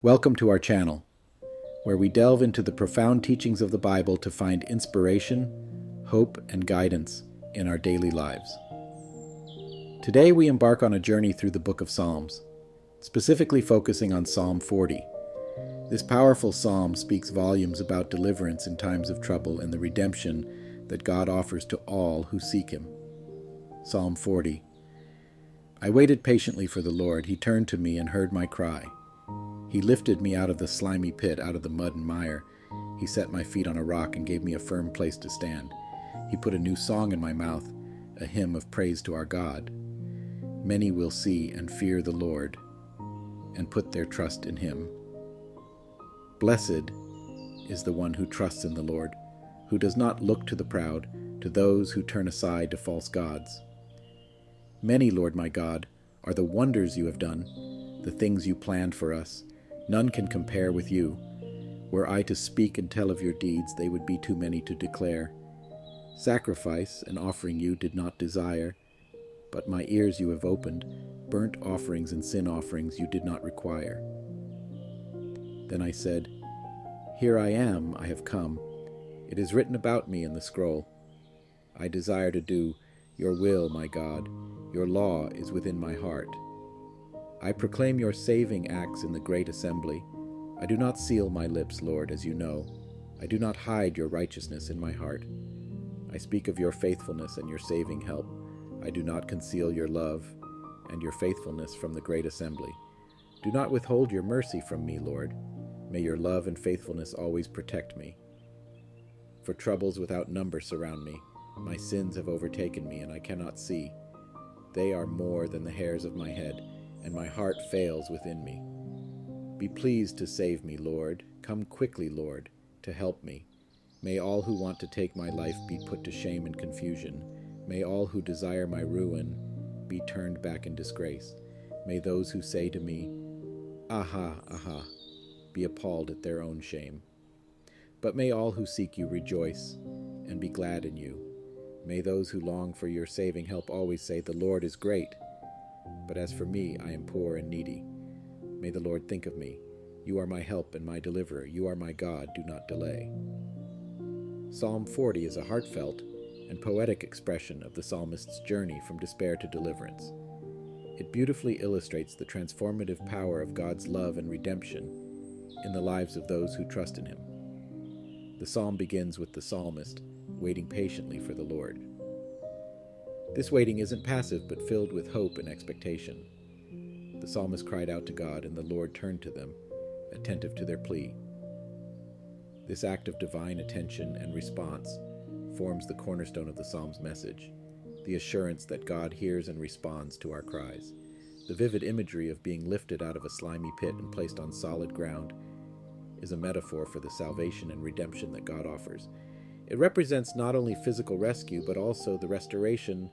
Welcome to our channel, where we delve into the profound teachings of the Bible to find inspiration, hope, and guidance in our daily lives. Today we embark on a journey through the book of Psalms, specifically focusing on Psalm 40. This powerful psalm speaks volumes about deliverance in times of trouble and the redemption that God offers to all who seek Him. Psalm 40. I waited patiently for the Lord. He turned to me and heard my cry. He lifted me out of the slimy pit, out of the mud and mire. He set my feet on a rock and gave me a firm place to stand. He put a new song in my mouth, a hymn of praise to our God. Many will see and fear the Lord and put their trust in Him. Blessed is the one who trusts in the Lord, who does not look to the proud, to those who turn aside to false gods. Many, Lord my God, are the wonders you have done, the things you planned for us. None can compare with you. Were I to speak and tell of your deeds, they would be too many to declare. Sacrifice and offering you did not desire, but my ears you have opened. Burnt offerings and sin offerings you did not require. Then I said, Here I am, I have come. It is written about me in the scroll. I desire to do your will, my God. Your law is within my heart. I proclaim your saving acts in the great assembly. I do not seal my lips, Lord, as you know. I do not hide your righteousness in my heart. I speak of your faithfulness and your saving help. I do not conceal your love and your faithfulness from the great assembly. Do not withhold your mercy from me, Lord. May your love and faithfulness always protect me. For troubles without number surround me. My sins have overtaken me, and I cannot see. They are more than the hairs of my head, and my heart fails within me. Be pleased to save me, Lord. Come quickly, Lord, to help me. May all who want to take my life be put to shame and confusion. May all who desire my ruin be turned back in disgrace. May those who say to me, Aha, aha, be appalled at their own shame. But may all who seek you rejoice and be glad in you. May those who long for your saving help always say, The Lord is great. But as for me, I am poor and needy. May the Lord think of me. You are my help and my deliverer. You are my God. Do not delay. Psalm 40 is a heartfelt and poetic expression of the psalmist's journey from despair to deliverance. It beautifully illustrates the transformative power of God's love and redemption in the lives of those who trust in Him. The psalm begins with the psalmist waiting patiently for the Lord. This waiting isn't passive, but filled with hope and expectation. The psalmist cried out to God, and the Lord turned to them, attentive to their plea. This act of divine attention and response forms the cornerstone of the psalm's message, the assurance that God hears and responds to our cries. The vivid imagery of being lifted out of a slimy pit and placed on solid ground is a metaphor for the salvation and redemption that God offers. It represents not only physical rescue, but also the restoration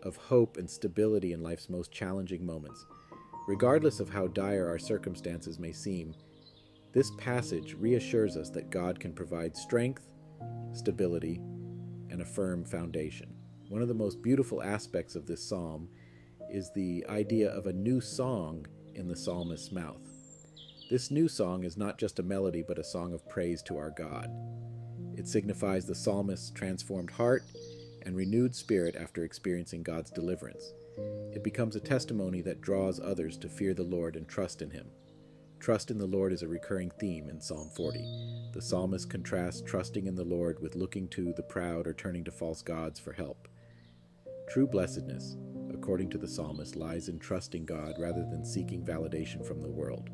of hope and stability in life's most challenging moments. Regardless of how dire our circumstances may seem, this passage reassures us that God can provide strength, stability, and a firm foundation. One of the most beautiful aspects of this psalm is the idea of a new song in the psalmist's mouth. This new song is not just a melody, but a song of praise to our God. It signifies the psalmist's transformed heart and renewed spirit after experiencing God's deliverance. It becomes a testimony that draws others to fear the Lord and trust in Him. Trust in the Lord is a recurring theme in Psalm 40. The psalmist contrasts trusting in the Lord with looking to the proud or turning to false gods for help. True blessedness, according to the psalmist, lies in trusting God rather than seeking validation from the world.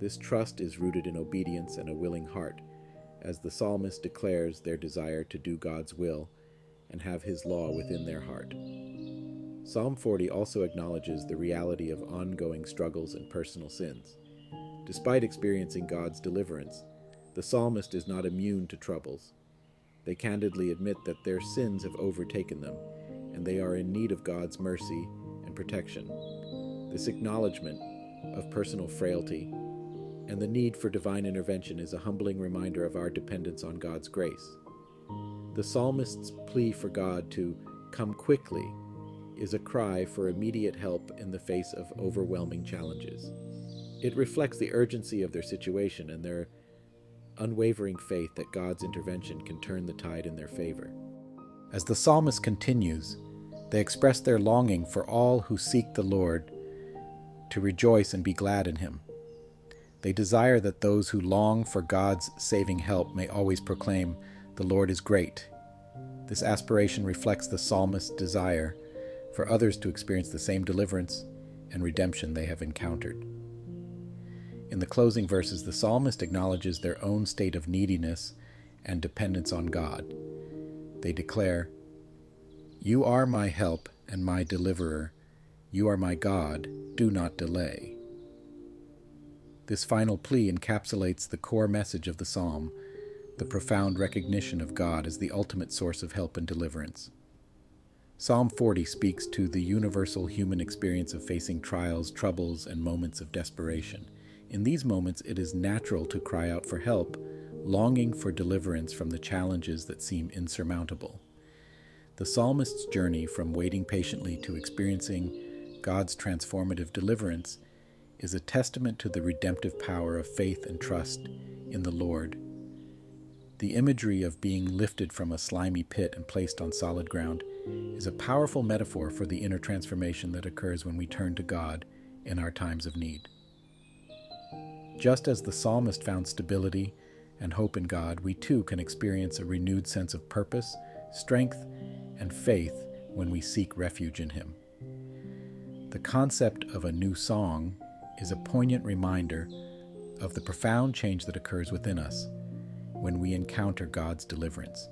This trust is rooted in obedience and a willing heart, as the psalmist declares their desire to do God's will and have His law within their heart. Psalm 40 also acknowledges the reality of ongoing struggles and personal sins. Despite experiencing God's deliverance, the psalmist is not immune to troubles. They candidly admit that their sins have overtaken them, and they are in need of God's mercy and protection. This acknowledgement of personal frailty and the need for divine intervention is a humbling reminder of our dependence on God's grace. The psalmist's plea for God to come quickly is a cry for immediate help in the face of overwhelming challenges. It reflects the urgency of their situation and their unwavering faith that God's intervention can turn the tide in their favor. As the psalmist continues, they express their longing for all who seek the Lord to rejoice and be glad in Him. They desire that those who long for God's saving help may always proclaim, "The Lord is great." This aspiration reflects the psalmist's desire for others to experience the same deliverance and redemption they have encountered. In the closing verses, the psalmist acknowledges their own state of neediness and dependence on God. They declare, "You are my help and my deliverer. You are my God. Do not delay." This final plea encapsulates the core message of the psalm, the profound recognition of God as the ultimate source of help and deliverance. Psalm 40 speaks to the universal human experience of facing trials, troubles, and moments of desperation. In these moments, it is natural to cry out for help, longing for deliverance from the challenges that seem insurmountable. The psalmist's journey from waiting patiently to experiencing God's transformative deliverance is a testament to the redemptive power of faith and trust in the Lord. The imagery of being lifted from a slimy pit and placed on solid ground is a powerful metaphor for the inner transformation that occurs when we turn to God in our times of need. Just as the psalmist found stability and hope in God, we too can experience a renewed sense of purpose, strength, and faith when we seek refuge in Him. The concept of a new song is a poignant reminder of the profound change that occurs within us when we encounter God's deliverance.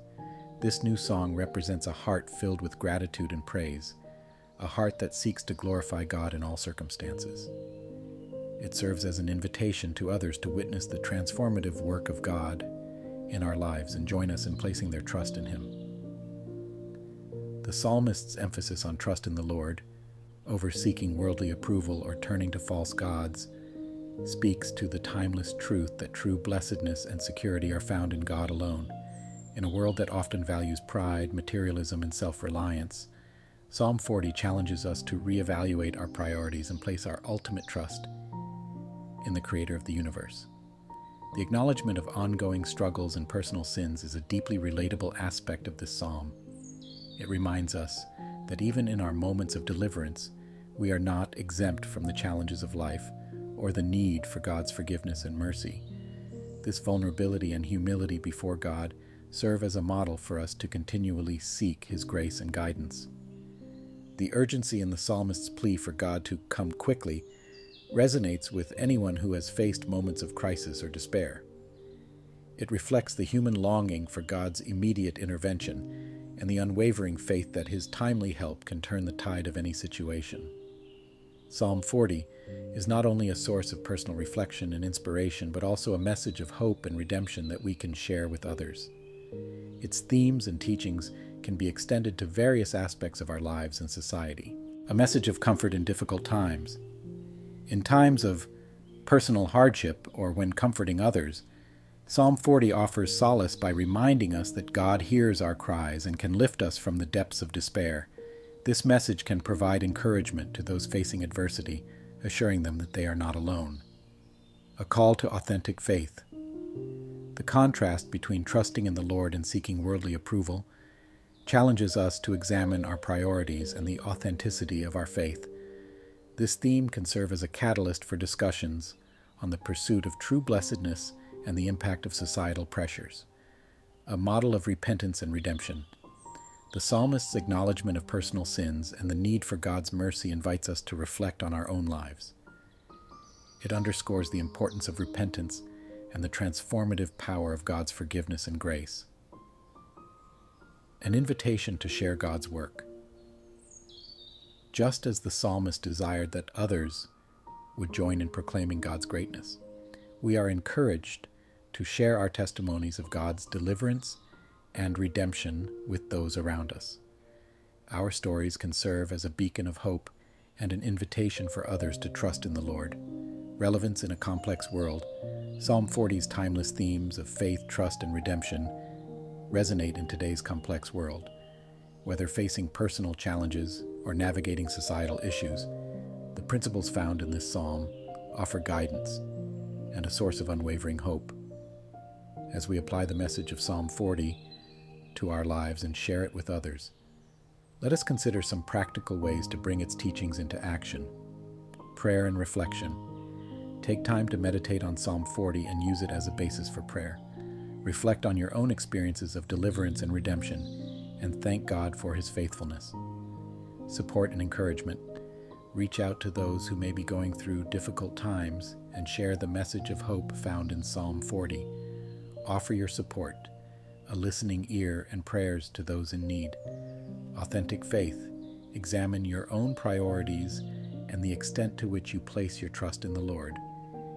This new song represents a heart filled with gratitude and praise, a heart that seeks to glorify God in all circumstances. It serves as an invitation to others to witness the transformative work of God in our lives and join us in placing their trust in Him. The psalmist's emphasis on trust in the Lord, over seeking worldly approval or turning to false gods, speaks to the timeless truth that true blessedness and security are found in God alone. In a world that often values pride, materialism, and self-reliance, Psalm 40 challenges us to reevaluate our priorities and place our ultimate trust in the Creator of the universe. The acknowledgement of ongoing struggles and personal sins is a deeply relatable aspect of this psalm. It reminds us that even in our moments of deliverance, we are not exempt from the challenges of life or the need for God's forgiveness and mercy. This vulnerability and humility before God serve as a model for us to continually seek His grace and guidance. The urgency in the psalmist's plea for God to come quickly resonates with anyone who has faced moments of crisis or despair. It reflects the human longing for God's immediate intervention and the unwavering faith that His timely help can turn the tide of any situation. Psalm 40 is not only a source of personal reflection and inspiration, but also a message of hope and redemption that we can share with others. Its themes and teachings can be extended to various aspects of our lives and society. A message of comfort in difficult times. In times of personal hardship or when comforting others, Psalm 40 offers solace by reminding us that God hears our cries and can lift us from the depths of despair. This message can provide encouragement to those facing adversity, assuring them that they are not alone. A call to authentic faith. The contrast between trusting in the Lord and seeking worldly approval challenges us to examine our priorities and the authenticity of our faith. This theme can serve as a catalyst for discussions on the pursuit of true blessedness and the impact of societal pressures. A model of repentance and redemption. The psalmist's acknowledgement of personal sins and the need for God's mercy invites us to reflect on our own lives. It underscores the importance of repentance and the transformative power of God's forgiveness and grace. An invitation to share God's work. Just as the psalmist desired that others would join in proclaiming God's greatness, we are encouraged to share our testimonies of God's deliverance and redemption with those around us. Our stories can serve as a beacon of hope and an invitation for others to trust in the Lord. Relevance in a complex world, Psalm 40's timeless themes of faith, trust, and redemption resonate in today's complex world. Whether facing personal challenges or navigating societal issues, the principles found in this psalm offer guidance and a source of unwavering hope. As we apply the message of Psalm 40 to our lives and share it with others, let us consider some practical ways to bring its teachings into action. Prayer and reflection. Take time to meditate on Psalm 40 and use it as a basis for prayer. Reflect on your own experiences of deliverance and redemption, and thank God for His faithfulness. Support and encouragement. Reach out to those who may be going through difficult times and share the message of hope found in Psalm 40. Offer your support, a listening ear, and prayers to those in need. Authentic faith. Examine your own priorities and the extent to which you place your trust in the Lord.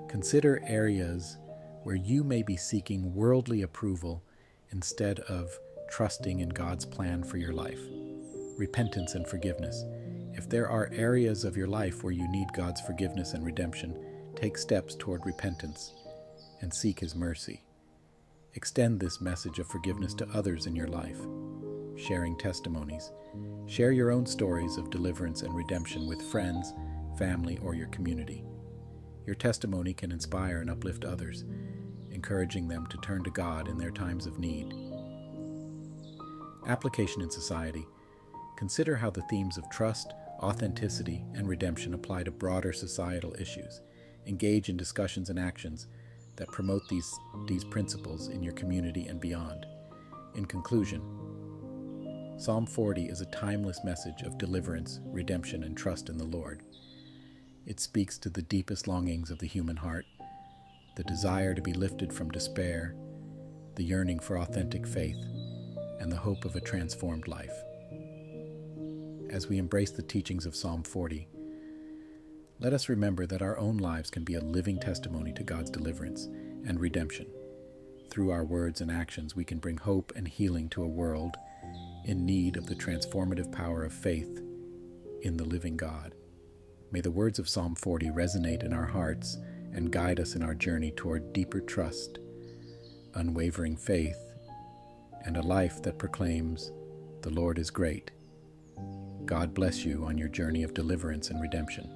Consider areas where you may be seeking worldly approval instead of trusting in God's plan for your life. Repentance and forgiveness. If there are areas of your life where you need God's forgiveness and redemption, take steps toward repentance and seek His mercy. Extend this message of forgiveness to others in your life. Sharing testimonies. Share your own stories of deliverance and redemption with friends, family, or your community. Your testimony can inspire and uplift others, encouraging them to turn to God in their times of need. Application in society. Consider how the themes of trust, authenticity, and redemption apply to broader societal issues. Engage in discussions and actions that promote these principles in your community and beyond. In conclusion, Psalm 40 is a timeless message of deliverance, redemption, and trust in the Lord. It speaks to the deepest longings of the human heart, the desire to be lifted from despair, the yearning for authentic faith, and the hope of a transformed life. As we embrace the teachings of Psalm 40, let us remember that our own lives can be a living testimony to God's deliverance and redemption. Through our words and actions, we can bring hope and healing to a world in need of the transformative power of faith in the living God. May the words of Psalm 40 resonate in our hearts and guide us in our journey toward deeper trust, unwavering faith, and a life that proclaims, "The Lord is great." God bless you on your journey of deliverance and redemption.